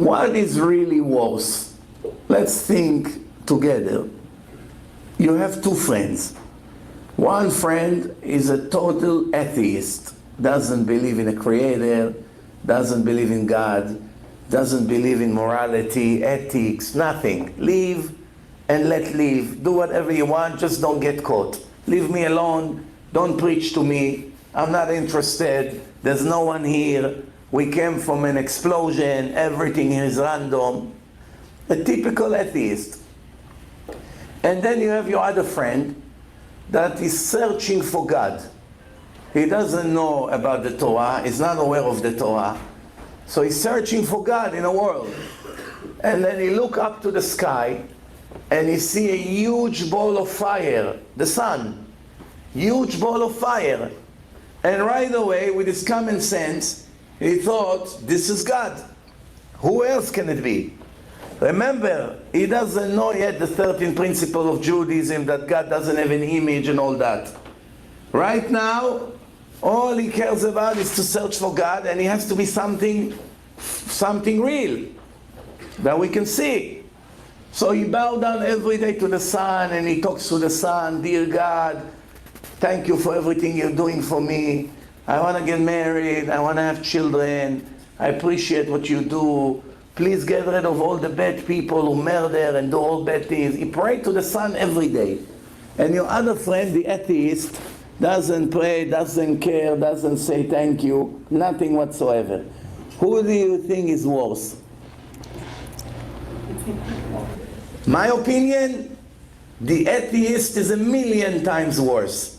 What is really worse? Let's think together. You have two friends. One friend is a total atheist, doesn't believe in a creator, doesn't believe in God, doesn't believe in morality, ethics, nothing. Live and let live. Do whatever you want, just don't get caught. Leave me alone, don't preach to me, I'm not interested, there's no one here, we came from an explosion, everything is random. A typical atheist. And then you have your other friend that is searching for God. He doesn't know about the Torah, he's not aware of the Torah. So he's searching for God in a world. And then he look up to the sky and he see a huge ball of fire, the sun. Huge ball of fire. And right away, with his common sense, he thought, this is God. Who else can it be? Remember, he doesn't know yet the 13th principle of Judaism, that God doesn't have an image and all that. Right now, all he cares about is to search for God, and he has to be something real that we can see. So he bows down every day to the sun, and he talks to the sun, dear God, thank you for everything you're doing for me. I want to get married, I want to have children, I appreciate what you do. Please get rid of all the bad people who murder and do all bad things. He prays to the sun every day. And your other friend, the atheist, doesn't pray, doesn't care, doesn't say thank you, nothing whatsoever. Who do you think is worse? My opinion, the atheist is 1,000,000 times worse.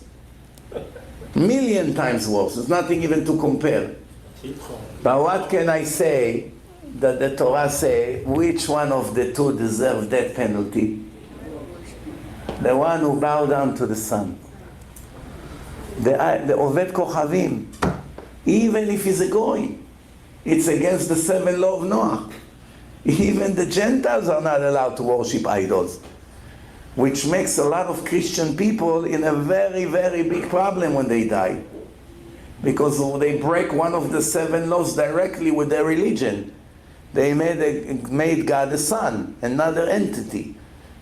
1,000,000 times worse. There's nothing even to compare. But what can I say that the Torah say, which one of the two deserves death penalty? The one who bowed down to the sun. The Oved Kochavim. Even if he's a goy, it's against the 7 law of Noah. Even the Gentiles are not allowed to worship idols, which makes a lot of Christian people in a very, very big problem when they die, because they break one of the 7 laws directly with their religion. They made God a son, another entity.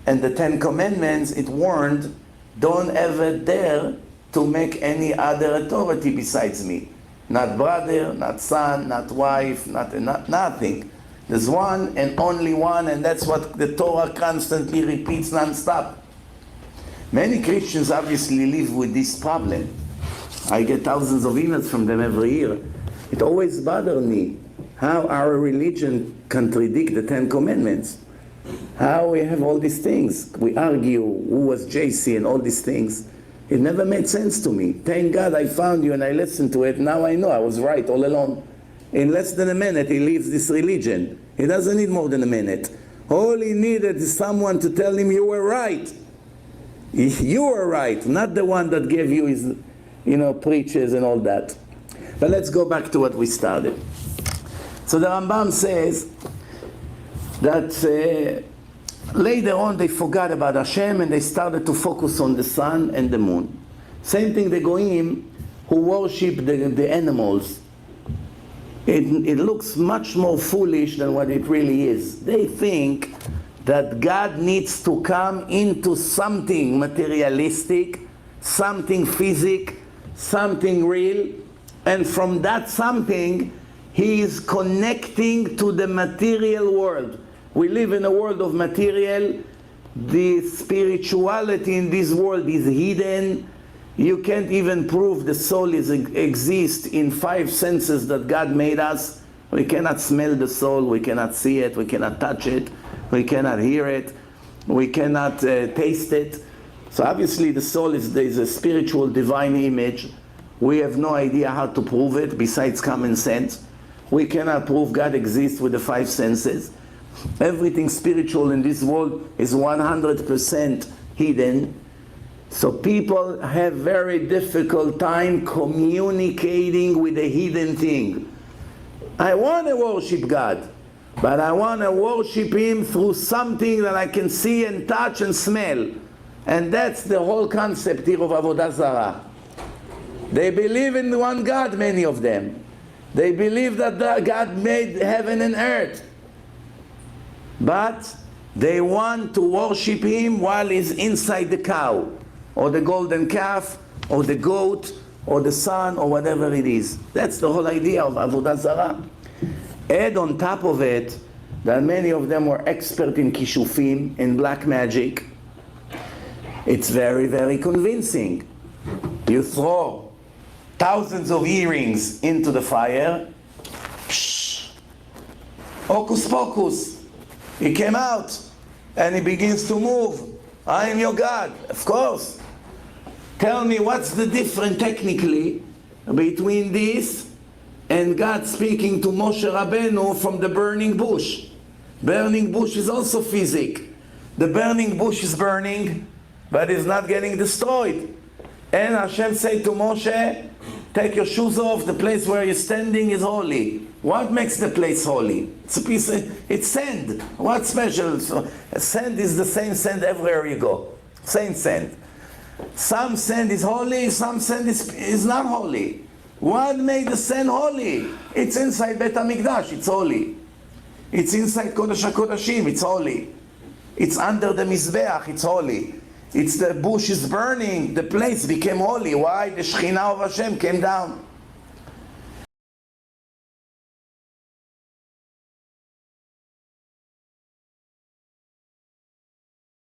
And the 10 Commandments, it warned, don't ever dare to make any other authority besides me. Not brother, not son, not wife, nothing. There's one and only one, and that's what the Torah constantly repeats non-stop. Many Christians obviously live with this problem. I get thousands of emails from them every year. It always bothers me how our religion contradicts the 10 Commandments. How we have all these things. We argue who was JC and all these things. It never made sense to me. Thank God I found you and I listened to it. Now I know I was right all along. In less than a minute he leaves this religion. He doesn't need more than a minute. All he needed is someone to tell him you were right. You were right, not the one that gave you his, preachers and all that. But let's go back to what we started. So the Rambam says that later on they forgot about Hashem and they started to focus on the sun and the moon. Same thing the Goyim who worship the animals. It looks much more foolish than what it really is. They think that God needs to come into something materialistic, something physical, something real, and from that something he is connecting to the material world. We live in a world of material. The spirituality in this world is hidden. You can't even prove the soul exists in 5 senses that God made us. We cannot smell the soul, we cannot see it, we cannot touch it, we cannot hear it, we cannot taste it. So obviously the soul is a spiritual divine image. We have no idea how to prove it besides common sense. We cannot prove God exists with the 5 senses. Everything spiritual in this world is 100% hidden. So people have very difficult time communicating with the hidden thing. I want to worship God, but I want to worship Him through something that I can see and touch and smell. And that's the whole concept here of Avodah Zarah. They believe in one God, many of them. They believe that God made heaven and earth. but they want to worship him while he's inside the cow, or the golden calf, or the goat, or the sun, or whatever it is. That's the whole idea of Avodah Zarah. Add on top of it that many of them were expert in kishufim, in black magic. It's very, very convincing. You throw thousands of earrings into the fire, psh, hocus pocus, he came out and he begins to move. I am your God, of course. Tell me what's the difference technically between this and God speaking to Moshe Rabbeinu from the burning bush. Burning bush is also physics. The burning bush is burning, but it's not getting destroyed. And Hashem said to Moshe, take your shoes off, the place where you're standing is holy. What makes the place holy? It's sand. What's special? Sand is the same sand everywhere you go. Same sand. Some sand is holy, some sand is not holy. What made the sand holy? It's inside Bet HaMikdash, it's holy. It's inside Kodesh HaKodashim, it's holy. It's under the Mizbeach, it's holy. It's the bush is burning, the place became holy. Why? The Shekhinah of Hashem came down.